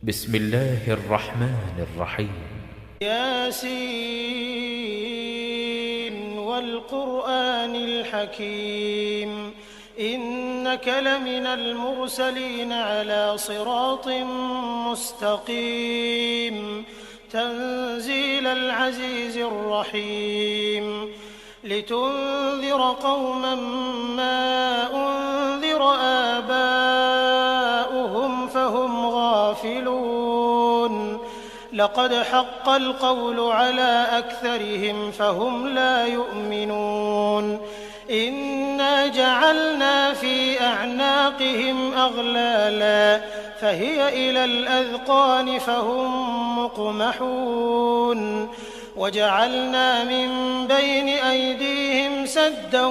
بسم الله الرحمن الرحيم. ياسين والقرآن الحكيم إنك لمن المرسلين على صراط مستقيم تنزيل العزيز الرحيم لتنذر قوما ما أنذر آباؤهم فهم غافلون لقد حق القول على أكثرهم فهم لا يؤمنون إنا جعلنا في أعناقهم أغلالا فهي إلى الأذقان فهم مقمحون وجعلنا من بين أيديهم سدا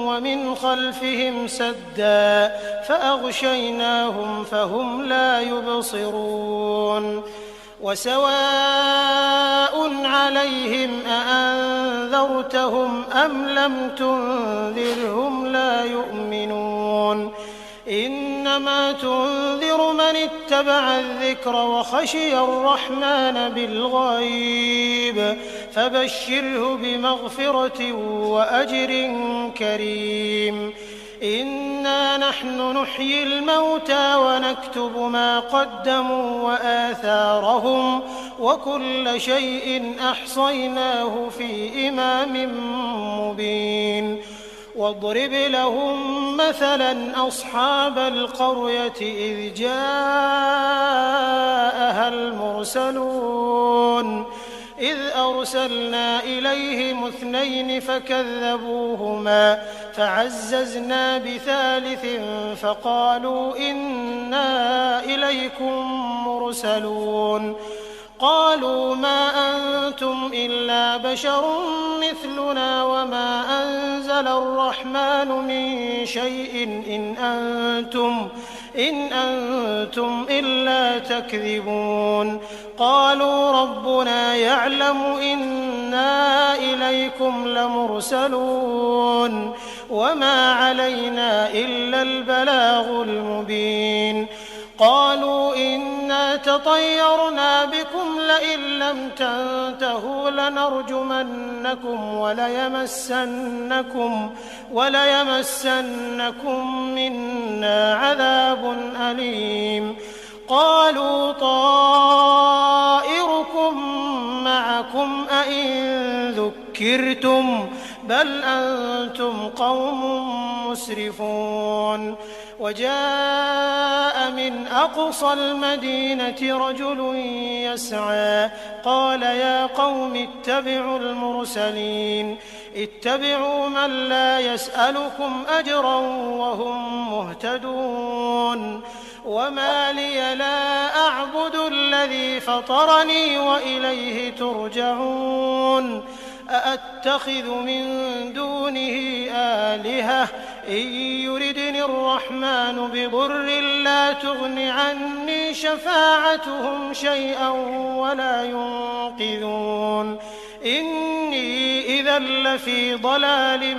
ومن خلفهم سدا فأغشيناهم فهم لا يبصرون وسواء عليهم أأنذرتهم أم لم تنذرهم لا يؤمنون إنما تنذر من اتبع الذكر وخشي الرحمن بالغيب فبشره بمغفرة وأجر كريم إنا نحن نحيي الموتى ونكتب ما قدموا وآثارهم وكل شيء أحصيناه في إمام مبين واضرب لهم مثلا أصحاب القرية إذ جاءها المرسلون إذ أرسلنا إليهم 2 فكذبوهما فعززنا بثالث فقالوا إنا إليكم مرسلون قالوا ما أنتم إلا بشر مثلنا وما أنزل الرحمن من شيء إن أنتم إلا تكذبون قالوا ربنا يعلم إنا إليكم لمرسلون وما علينا إلا البلاغ المبين قالوا إنا تطيرنا بكم لئن لم تنتهوا لنرجمنكم وليمسنكم منا عذاب أليم قالوا طائركم معكم أئن ذكرتم بل أنتم قوم مسرفون وجاء من أقصى المدينة رجل يسعى قال يا قوم اتبعوا المرسلين اتبعوا من لا يسألكم أجرا وهم مهتدون وما لي لا أعبد الذي فطرني وإليه ترجعون أأتخذ من دونه آلهة إن يردني الرحمن بضر لا تغن عني شفاعتهم شيئا ولا ينقذون إني إذا لفي ضلال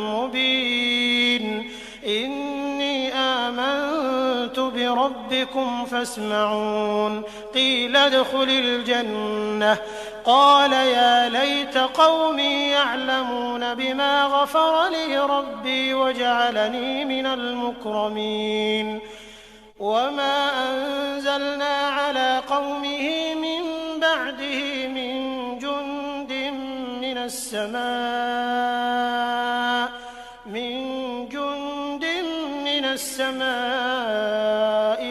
مبين إني آمنت بربكم فاسمعون قيل ادخل الجنة قال يا ليت قومي يعلمون بما غفر لي ربي وجعلني من المكرمين وما أنزلنا على قومه من بعده من جند من السماء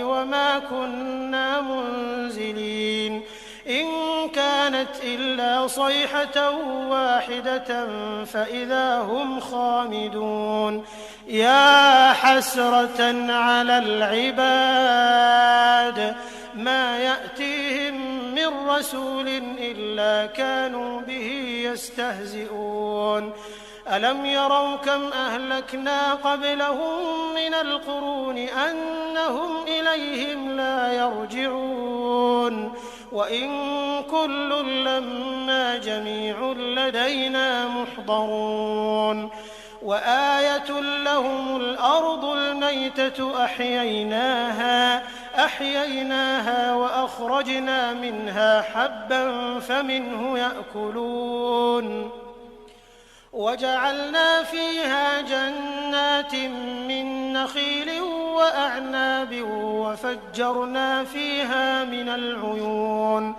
وما كنا منزلين إن كانت إلا صيحة واحدة فإذا هم خامدون يا حسرة على العباد ما يأتيهم من رسول إلا كانوا به يستهزئون ألم يروا كم أهلكنا قبلهم من القرون أنهم إليهم لا يرجعون وإن كل لما جميع لدينا محضرون وآية لهم الأرض الميتة أحييناها فأخرجنا منها حبا فمنه يأكلون وجعلنا فيها جنات من نخيل وأعناب وفجرنا فيها من العيون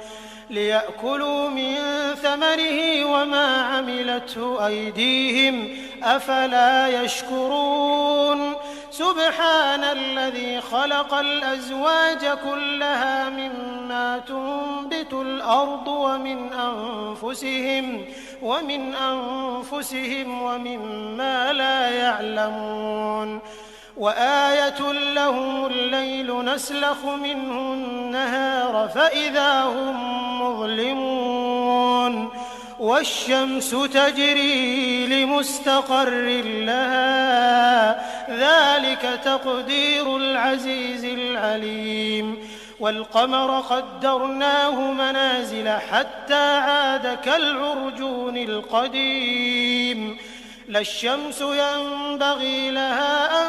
ليأكلوا من ثمره وما عملته أيديهم أفلا يشكرون سبحان الذي خلق الأزواج كلها مما تنبت الأرض ومن أنفسهم ومما لا يعلمون وآية لهم الليل نسلخ منه النهار فإذا هم مظلمون والشمس تجري لمستقر لها ذلك تقدير العزيز العليم والقمر قدرناه منازل حتى عاد كالعرجون القديم لا الشمس ينبغي لها أن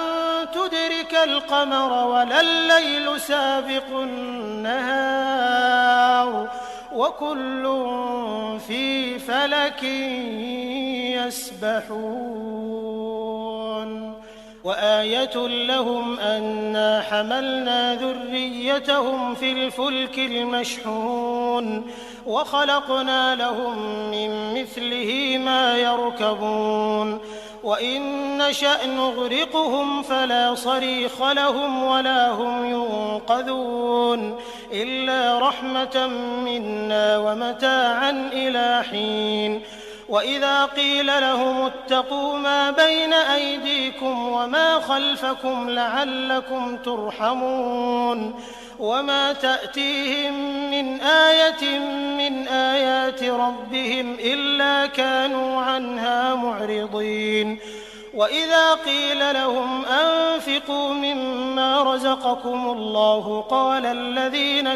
تدرك القمر ولا الليل سابق النهار وكل في فلك يسبحون وآية لهم أنا حملنا ذريتهم في الفلك المشحون وخلقنا لهم من مثله ما يركبون وإن نشأ نغرقهم فلا صريخ لهم ولا هم ينقذون إلا رحمة منا ومتاعا إلى حين وإذا قيل لهم اتقوا ما بين أيديكم وما خلفكم لعلكم ترحمون وما تأتيهم من آية من آيات ربهم إلا كانوا عنها معرضين وإذا قيل لهم أنفقوا مما رزقكم الله قال الذين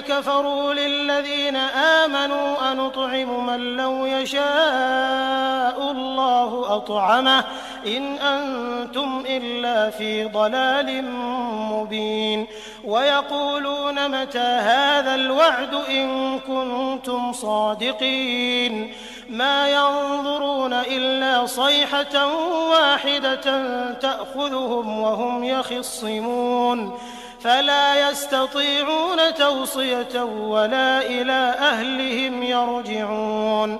كفروا للذين آمنوا أنطعم من لو يشاء الله أطعمه إن أنتم إلا في ضلال مبين ويقولون متى هذا الوعد إن كنتم صادقين ما ينظرون إلا صيحة واحدة تأخذهم وهم يخصمون فلا يستطيعون توصية ولا إلى أهلهم يرجعون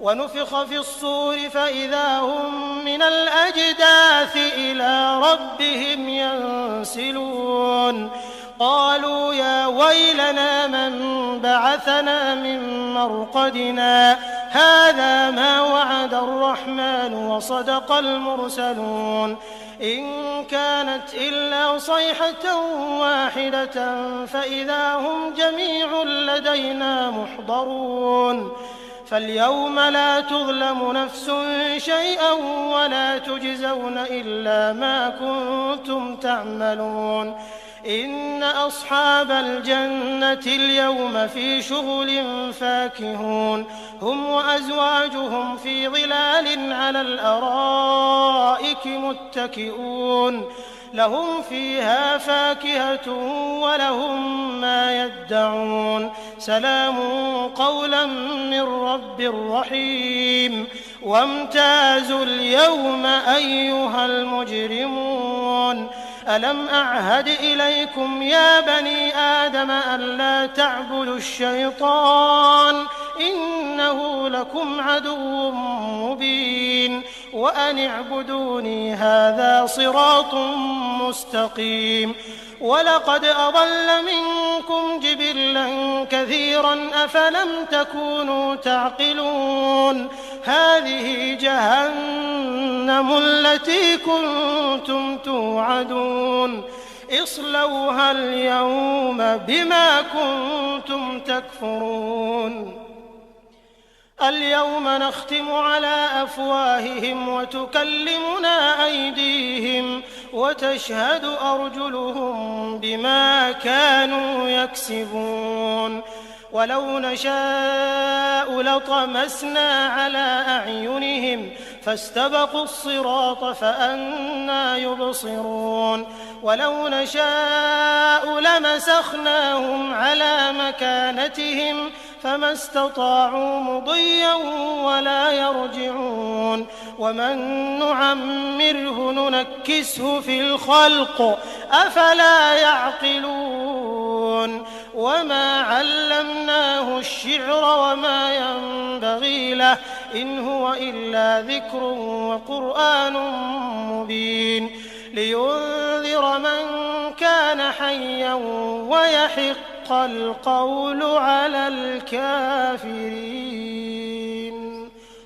ونفخ في الصور فإذا هم من الأجداث إلى ربهم ينسلون قالوا يا ويلنا من بعثنا من مرقدنا هذا ما وعد الرحمن وصدق المرسلون إن كانت إلا صيحة واحدة فإذا هم جميع لدينا محضرون فاليوم لا تظلم نفس شيئا ولا تجزون إلا ما كنتم تعملون إن أصحاب الجنة اليوم في شغل فاكهون هم وأزواجهم في ظلال على الأرائك متكئون لهم فيها فاكهة ولهم ما يدعون سلام قولا من رب رحيم وامتازوا اليوم أيها المجرمون ألم أعهد إليكم يا بني آدم ألا تعبدوا الشيطان إنه لكم عدو مبين وأن اعبدوني هذا صراط مستقيم ولقد أضل منكم جبلا كثيرا أفلم تكونوا تعقلون هذه جهنم التي كنتم توعدون اصلوها اليوم بما كنتم تكفرون اليوم نختم على أفواههم وتكلمنا أيديهم وتشهد أرجلهم بما كانوا يكسبون ولو نشاء لطمسنا على أعينهم فاستبقوا الصراط فأنى يبصرون ولو نشاء لمسخناهم على مكانتهم فما استطاعوا مضيا ولا يرجعون ومن نعمره ننكسه في الخلق أفلا يعقلون وما علمناه الشعر وما ينبغي له إن هو إلا ذكر وقرآن مبين لينذر من كان حيا ويحق القول على الكافرين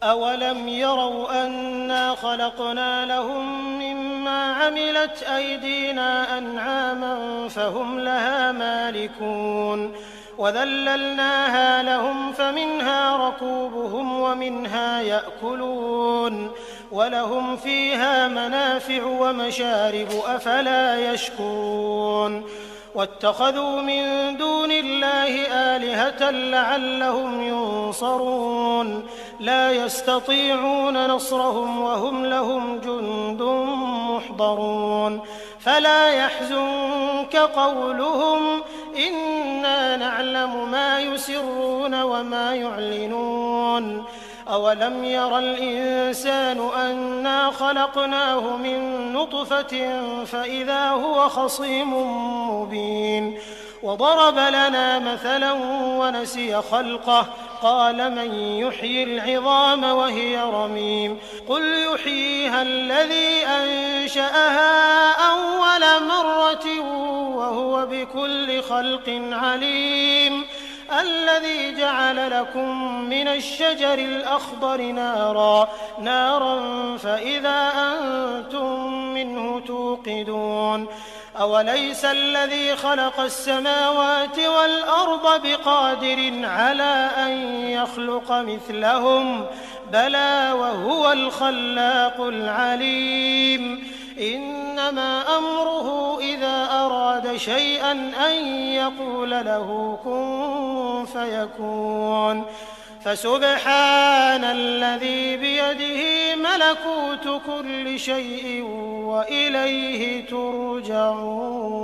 أولم يروا أنا خلقنا لهم مما عملت أيدينا أنعاما فهم لها مالكون وذللناها لهم فمنها ركوبهم ومنها يأكلون ولهم فيها منافع ومشارب أفلا يشكرون واتخذوا من دون الله آلهة لعلهم ينصرون لا يستطيعون نصرهم وهم لهم جند محضرون فلا يحزنك قولهم إنا نعلم ما يسرون وما يعلنون أولم ير الإنسان أنا خلقناه من نطفة فإذا هو خصيم مبين وضرب لنا مثلا ونسي خلقه قال من يحيي العظام وهي رميم قل يحييها الذي أنشأها أول مرة وهو بكل خلق عليم الذي جعل لكم من الشجر الأخضر نارا فإذا أنتم منه توقدون أوليس الذي خلق السماوات والأرض بقادر على أن يخلق مثلهم بلى وهو الخلاق العليم إنما أمره إذا أراد شيئا أن يقول له كن فيكون فسبحان الذي بيده ملكوت كل شيء وإليه ترجعون.